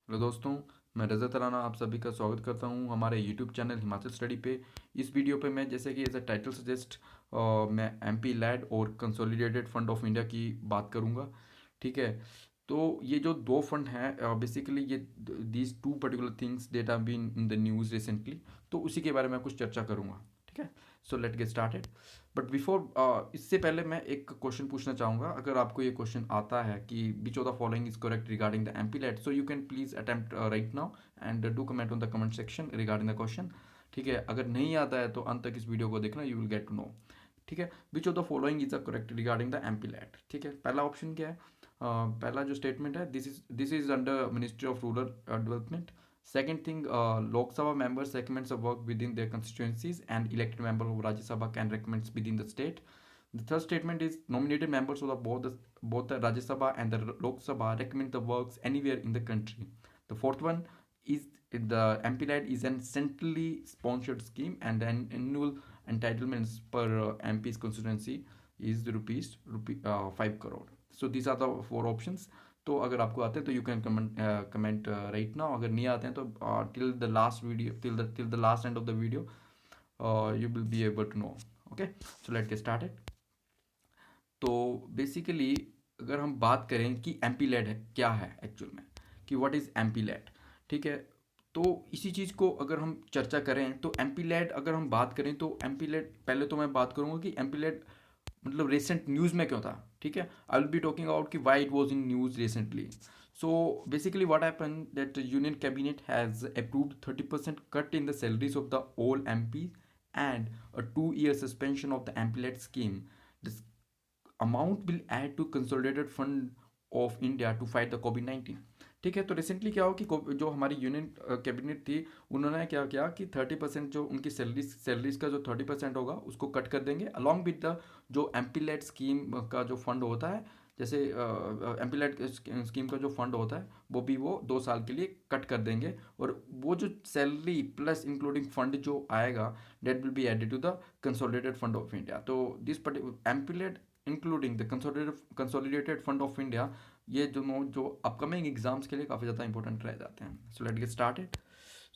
Hello दोस्तों, मैं रज़ा तराना आप सभी का स्वागत करता हूं हमारे यूट्यूब चैनल हिमाचल स्टडी पे। इस वीडियो पे मैं जैसे कि एज अ टाइटल सजेस्ट मैं एमपी लैड और कंसोलिडेटेड फंड ऑफ इंडिया की बात करूंगा। ठीक है, तो ये जो दो फंड हैं बेसिकली ये these two particular things that are been in the news recently, तो उसी के बारे में कुछ चर्चा करूंगा। ठीक है, सो let get started. But before इससे पहले मैं एक क्वेश्चन पूछना चाहूँगा। अगर आपको ये क्वेश्चन आता है कि which of the following is correct regarding the MP LAD, so you can please attempt right now and do comment on the comment section regarding the question. ठीक है, अगर नहीं आता है तो अंत तक इस वीडियो को देखना, you will get to know. ठीक है, which of the following is the correct regarding the MP LAD. ठीक है, पहला ऑप्शन क्या है? पहला जो स्टेटमेंट है, this is under ministry of rural development. Second thing, Lok Sabha members recommends a work within their constituencies, and elected member of Rajya Sabha can recommend within the state. The third statement is nominated members of both the Rajya Sabha and the Lok Sabha recommend the works anywhere in the country. The fourth one is the MPLAD is an centrally sponsored scheme, and an annual entitlements per MP's constituency is rupees 5 crore. So these are the four options. तो अगर आपको आते हैं तो you can comment right now. अगर नहीं आते हैं तो till the last video, till the last end of the video you will be able to know. Okay, so let get started. तो बेसिकली अगर हम बात करें कि एम पी लेड है क्या है एक्चुअल में, कि what is M P LAD. ठीक है, तो इसी चीज़ को अगर हम चर्चा करें तो एम पी लेड अगर हम बात करें तो एम पी लेड पहले तो मैं बात करूँगा कि एम पी लेड मतलब रिसेंट न्यूज़ में क्यों था। ठीक है, I will be talking about कि why it was in news recently. So basically what happen that union cabinet has approved 30% cut in the salaries of the all M P and a 2 year suspension of the MPLAT scheme. This amount will add to consolidated fund of India to fight the COVID-19। ठीक है, तो recently क्या हो कि जो हमारी union cabinet थी, उन्होंने क्या किया कि 30% जो उनकी सैलरीज का जो 30% होगा उसको कट कर देंगे, अलॉन्ग विद द जो एमपीलेट स्कीम का जो फंड होता है। जैसे एमपीलेट स्कीम का जो फंड होता है वो भी वो 2 साल के लिए कट कर देंगे, और वो जो सैलरी प्लस इंक्लूडिंग फंड जो आएगा that will be added to the consolidated fund of India. तो this MPLAD including the consolidated fund of India, ये जो अपकमिंग एग्जाम्स के लिए काफ़ी ज़्यादा इंपॉर्टेंट रह जाते हैं। So let get started.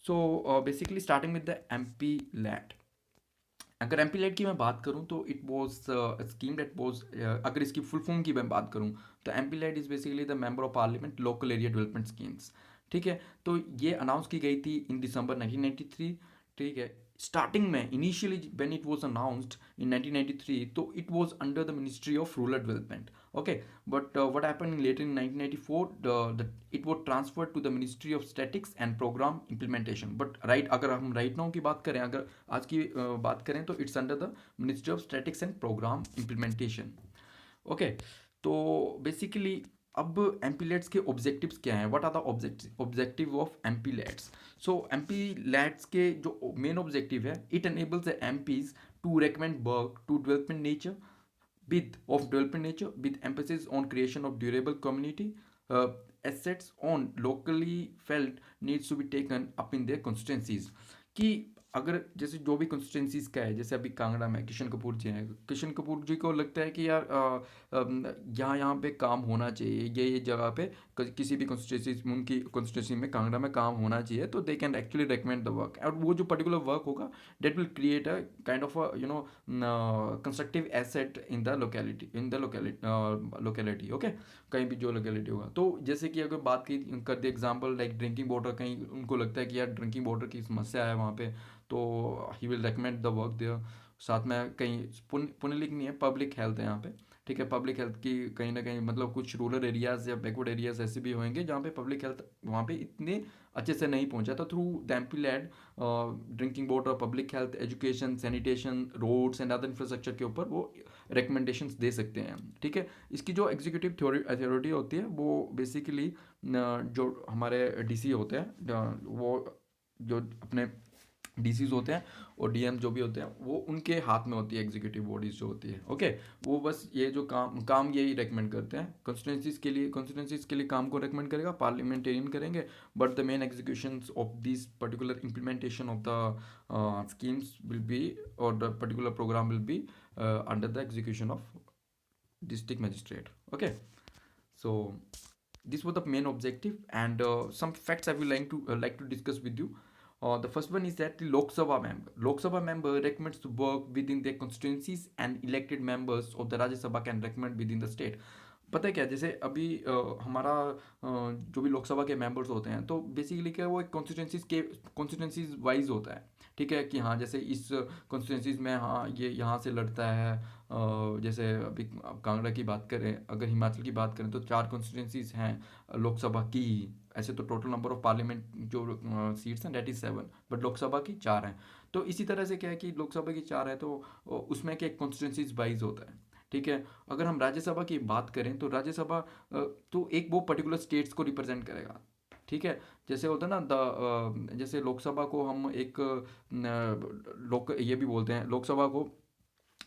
So basically starting with the M P LAD. अगर एम पी लेट की मैं बात करूं तो it was scheme that was, अगर इसकी फुल फॉर्म की मैं बात करूं तो M P LAD is basically the member of parliament local area development schemes. ठीक है, तो ये अनाउंस की गई थी इन दिसंबर 1993। ठीक है, स्टार्टिंग में initially when it was announced in 1993 तो it was under the ministry of rural development. Okay, but what happened in later in 1994 it was transferred to the Ministry of Statistics and Program Implementation। But right अगर हम right now की बात करें, अगर आज की बात करें तो it's under the ministry of statics and program implementation. Okay, तो बेसिकली अब एमपीलेट्स के ऑब्जेक्टिव्स क्या हैं? What are the objective of MPLADS? So MPLADS के जो मेन ऑब्जेक्टिव है, it enables the MPs to recommend work to development nature of development nature with emphasis on creation of durable community assets on locally felt needs to be taken up in their constituencies। कि अगर जैसे जो भी constituencies का है, जैसे अभी कांगड़ा में किशन कपूर जी हैं, किशन कपूर जी को लगता है कि यार यहाँ पे काम होना चाहिए, ये जगह पे किसी भी कंस्टिट्यूंसी उनकी कंस्टिट्यूंसी में कांगड़ा में काम होना चाहिए, तो they can actually recommend the work, और वो जो पर्टिकुलर वर्क होगा that will create a kind of constructive asset in the locality. Okay, कहीं भी जो लोकेलिटी होगा, तो जैसे कि अगर बात की कर दे एग्जांपल लाइक ड्रिंकिंग वाटर, कहीं उनको लगता है कि यार ड्रिंकिंग वाटर की समस्या है वहाँ पे, तो he will recommend the work there. साथ में कहीं पुनलिक नहीं है, पब्लिक हेल्थ है यहाँ पे। ठीक है, पब्लिक हेल्थ की कहीं ना कहीं मतलब कुछ रूरल एरियाज या बैकवर्ड एरियाज ऐसे भी होंगे जहाँ पे पब्लिक हेल्थ वहाँ पे इतने अच्छे से नहीं पहुँचा, तो through the M P LAD drinking water, public health, education, sanitation, roads and other infrastructure के ऊपर वो रिकमेंडेशंस दे सकते हैं। ठीक है, इसकी जो एग्जीक्यूटिव अथॉरिटी होती है वो बेसिकली जो हमारे डीसी होते हैं, वो जो अपने डीसीज होते हैं और डीएम जो भी होते हैं वो उनके हाथ में होती है एग्जीक्यूटिव बॉडीज जो होती है। ओके, वो बस ये जो काम यही रेकमेंड करते हैं कंस्टिट्यूंसीज के लिए काम को रेकमेंड करेगा, पार्लियामेंटेरियन करेंगे, but the main execution of this particular implementation of the schemes will be, और the particular program will be under the execution of district magistrate. Okay, so This was the main objective, and some facts I will like to discuss with you. The first one is that the Lok Sabha member recommends to work within their constituencies, and elected members of the Rajya Sabha can recommend within the state. पता है क्या, जैसे अभी हमारा जो भी लोकसभा के members होते हैं, तो बेसिकली क्या है, वो एक कॉन्स्टिट्यूंसीज वाइज होता है। ठीक है कि हाँ, जैसे इस कॉन्स्टिट्यूंसीज में हाँ ये यहाँ से लड़ता है। जैसे अभी कांगड़ा की बात करें, अगर हिमाचल की बात करें, तो 4 कॉन्स्टिट्यूंसीज हैं लोकसभा की। ऐसे तो टोटल नंबर ऑफ पार्लियामेंट जो सीट्स हैं, डेट इज 7, बट लोकसभा की 4 हैं। तो इसी तरह से क्या है कि लोकसभा की 4 है, तो उसमें क्या कॉन्स्टिट्यूंसीज वाइज होता है। ठीक है। अगर हम राज्यसभा की बात करें, तो राज्यसभा तो एक वो पर्टिकुलर स्टेट्स को रिप्रेजेंट करेगा। ठीक है। जैसे होता है ना जैसे लोकसभा को हम एक लोक ये भी बोलते हैं, लोकसभा को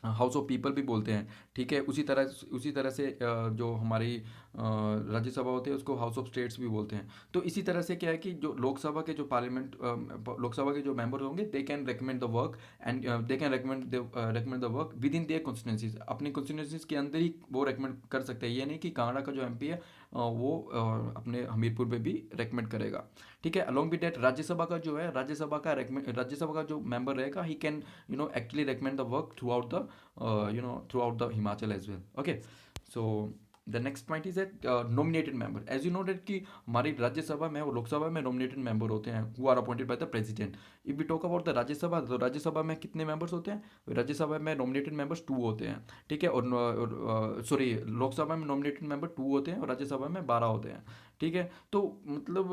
हाउस ऑफ पीपल भी बोलते हैं। ठीक है। उसी तरह से जो हमारी राज्यसभा होती है, उसको हाउस ऑफ स्टेट्स भी बोलते हैं। तो इसी तरह से क्या है कि जो लोकसभा के जो मेंबर होंगे, they can recommend the work, and they can recommend the work with in their constituencies. अपनी कॉन्स्टिट्यूंसीज के अंदर ही वो रिकमेंड कर सकते हैं। ये नहीं कि कांगड़ा का जो एमपी है वो अपने हमीरपुर में भी रिकमेंड करेगा। ठीक है। अलॉन्ग विद डेट, राज्यसभा का जो मेंबर रहेगा, he can actually recommend the work throughout the Himachal as well. Okay, so the next point is that nominated member, as you know that कि हमारी राज्यसभा में और लोकसभा में nominated member होते हैं who are appointed by the president. If we talk about the Rajya Sabha, तो राज्यसभा में कितने members होते हैं? राज्यसभा में nominated members 2 होते हैं। ठीक है। और सॉरी, लोकसभा में nominated member 2 होते हैं और राज्यसभा में 12 होते हैं। ठीक है। तो मतलब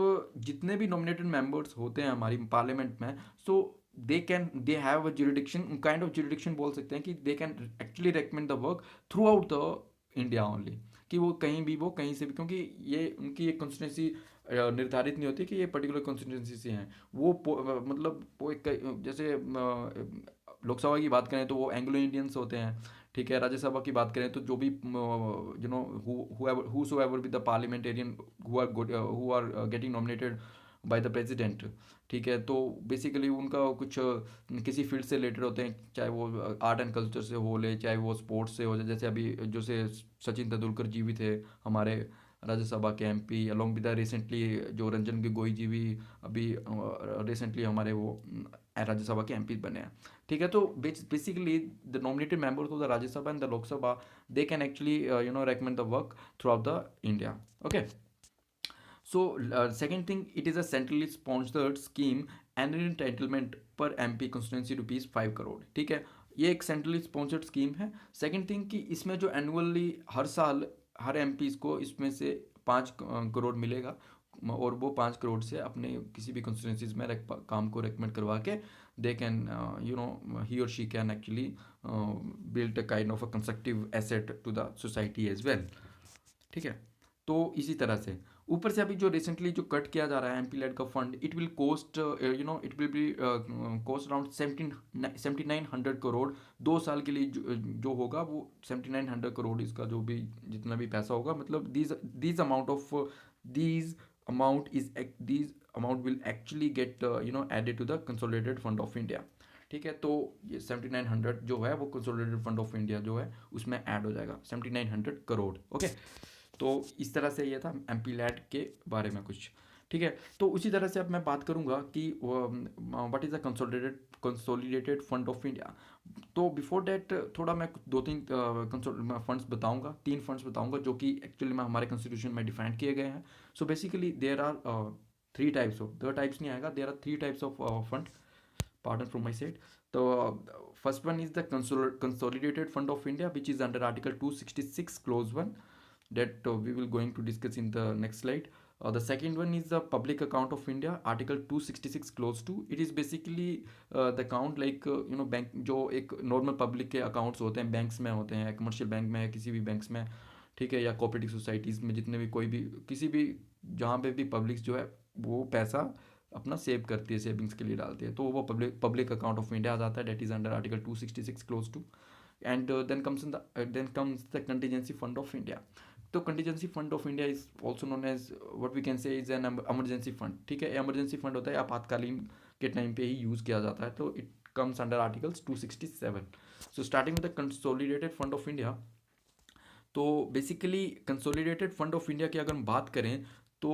जितने भी nominated members होते हैं हमारी पार्लियामेंट में, so they have a jurisdiction, kind of jurisdiction बोल सकते हैं, कि they can actually recommend the work throughout the India only. कि वो कहीं से भी, क्योंकि ये उनकी एक कॉन्स्टिट्यूंसी निर्धारित नहीं होती कि ये पर्टिकुलर कॉन्स्टिट्यूंसी से हैं। मतलब वो एक जैसे लोकसभा की बात करें तो वो एंग्लो इंडियंस होते हैं। ठीक है। राज्यसभा की बात करें तो जो भी whosoever with the parliamentarian who are getting nominated by the president. ठीक है। तो बेसिकली उनका कुछ किसी फील्ड से रिलेटेड होते हैं, चाहे वो आर्ट एंड कल्चर से हो ले, चाहे वो स्पोर्ट्स से हो जाए। जैसे अभी जो से सचिन तेंदुलकर जी भी थे हमारे राज्यसभा के एमपी, अलॉन्ग विद रिसेंटली जो रंजन गोगोई जी भी अभी रिसेंटली हमारे वो राज्यसभा के एमपी बने हैं। ठीक है। तो basically the nominated members of the Rajya Sabha and the Lok Sabha, they can actually recommend the work throughout the India. Okay. So second thing, it is a centrally sponsored scheme and entitlement per MP constituency ₹5 crore. ठीक है। ये एक centrally sponsored scheme है। Second thing कि इसमें जो annually हर साल हर MPs को इसमें से 5 करोड़ मिलेगा, और वो 5 करोड़ से अपने किसी भी कंस्टिट्यूंसीज में काम को रेकमेंड करवा के दे can he or she can actually build a kind of a constructive asset to the society as well. ठीक है। तो इसी तरह से ऊपर से अभी जो रिसेंटली जो कट किया जा रहा है एमपी लेड का fund, it will cost it will be cost around 7900 crore 2 साल के लिए। जो होगा वो 7900 करोड़, इसका जो भी जितना भी पैसा होगा, मतलब these amount will actually get added to the consolidated fund of India. ठीक है। तो ये 7900 जो है वो कंसोलिडेटेड फंड ऑफ इंडिया जो है उसमें ऐड हो जाएगा, 7900 करोड़। ओके। तो इस तरह से ये था एमपी लैड के बारे में कुछ। ठीक है। तो उसी तरह से अब मैं बात करूंगा कि what is the consolidated fund of India. तो बिफोर डैट थोड़ा मैं दो तीन फंड्स बताऊंगा, 3 फंड्स बताऊंगा जो कि एक्चुअली में हमारे कॉन्स्टिट्यूशन में डिफाइन किए गए हैं। So basically there are 3 types of, 2 types नहीं आएगा, there are 3 types of fund, pardon from my side. So first one is the consolidated fund of India, which is under article 266 clause 1, that we will going to discuss in the next slide. The second one is the public account of India, article 266 clause 2. It is basically the account like bank, जो एक normal public के accounts होते हैं, banks में होते हैं, commercial bank में, किसी भी बैंक्स में। ठीक है। या कोऑपरेटिव सोसाइटीज़ में, जितने भी कोई भी किसी भी जहाँ पे भी पब्लिक जो है वो पैसा अपना सेव करती है, सेविंग्स के लिए डालती है, तो वो पब्लिक अकाउंट ऑफ इंडिया आ जाता है, that is under article 266 clause 2। And then comes the contingency fund of India. तो contingency fund of India is also known as what we can say is an emergency fund. ठीक है। Emergency fund होता है आपातकालीन के time पे ही use किया जाता है, तो it comes under articles 267। So starting with the consolidated fund of India, तो basically consolidated fund of India की अगर हम बात करें तो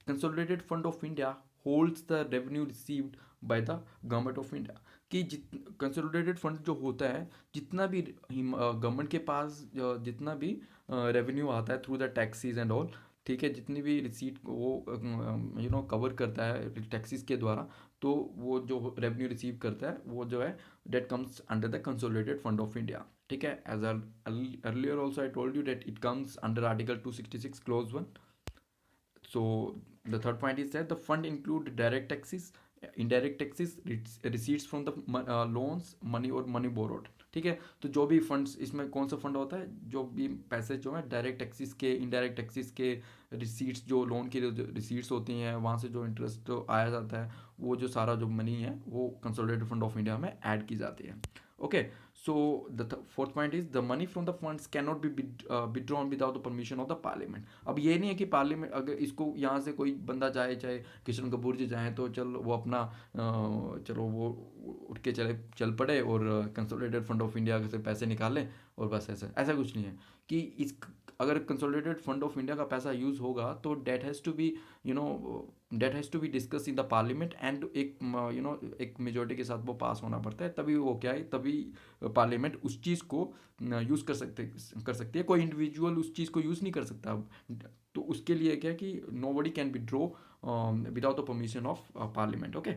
consolidated fund of India holds the revenue received by the government of India. कि जित कंसोलिडेटेड फंड जो होता है, जितना भी गवर्नमेंट के पास जितना भी रेवेन्यू आता है through the taxis and all, ठीक है, जितनी भी रिसीट वो कवर करता है टैक्सीज के द्वारा, तो वो जो रेवेन्यू रिसीव करता है वो जो है that comes under the consolidated fund of India. ठीक है, as earlier also I told you that it comes under article 266 clause 1. So the third point is that the fund include direct taxes, indirect taxes, receipts from the loans, money और money borrowed। ठीक है, तो जो भी funds, इसमें कौन सा fund होता है, जो भी पैसे जो है डायरेक्ट टैक्सेस के, इनडायरेक्ट टैक्सेस के, रिसीट्स जो लोन की रिसीट्स होती हैं, वहाँ से जो इंटरेस्ट आया जाता है, वो जो सारा जो मनी है वो कंसोलिडेटेड फंड ऑफ इंडिया में ऐड की जाती है। Okay, so the fourth point is the money from the funds can not be withdrawn without the permission of the parliament. अब ये नहीं है कि पार्लियामेंट अगर इसको यहाँ से कोई बंदा जाए, चाहे किशन कपूर जी जाए, तो चल वो अपना चलो वो उठ के चल पड़े और कंसोलिडेटेड फंड ऑफ इंडिया से पैसे निकालें और बस ऐसा ऐसा कुछ नहीं है। कि इस अगर कंसोलिडेटेड फंड ऑफ इंडिया का पैसा यूज़ होगा तो that has to be that has to be discuss in the parliament and एक एक मेजोरिटी के साथ वो पास होना पड़ता है, तभी वो क्या है, तभी पार्लियामेंट उस चीज़ को यूज़ कर सकती है। कोई इंडिविजुअल उस चीज़ को यूज़ नहीं कर सकता। तो उसके लिए क्या है कि nobody can withdraw without the permission of parliament. Okay,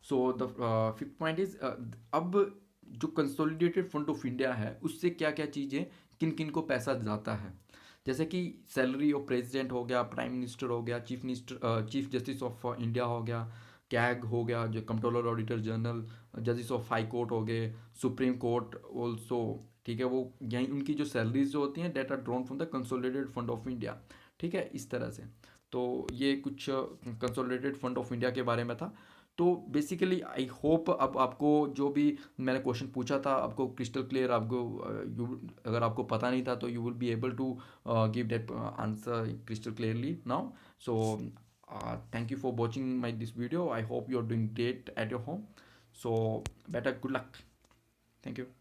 so the fifth point is अब जो कंसोलिडेटेड फंड ऑफ इंडिया है उससे क्या क्या चीज़ें, किन किन को पैसा जाता है। जैसे कि सैलरी ऑफ प्रेसिडेंट हो गया, प्राइम मिनिस्टर हो गया, चीफ जस्टिस ऑफ इंडिया हो गया, कैग हो गया जो कंट्रोलर ऑडिटर जनरल, जजेस ऑफ हाई कोर्ट हो गए, सुप्रीम कोर्ट ऑल्सो। ठीक है, वो यहीं उनकी जो सैलरीज जो होती हैं that are drawn from the consolidated fund of India. ठीक है, इस तरह से। तो ये कुछ कंसोलिडेटेड फंड ऑफ इंडिया के बारे में था। तो बेसिकली आई होप अब आपको जो भी मैंने क्वेश्चन पूछा था आपको क्रिस्टल क्लियर, आपको अगर आपको पता नहीं था तो you will be able to give that answer crystal clearly now. So thank you for watching my this video. I hope you're doing great at your home. So better good luck. Thank you.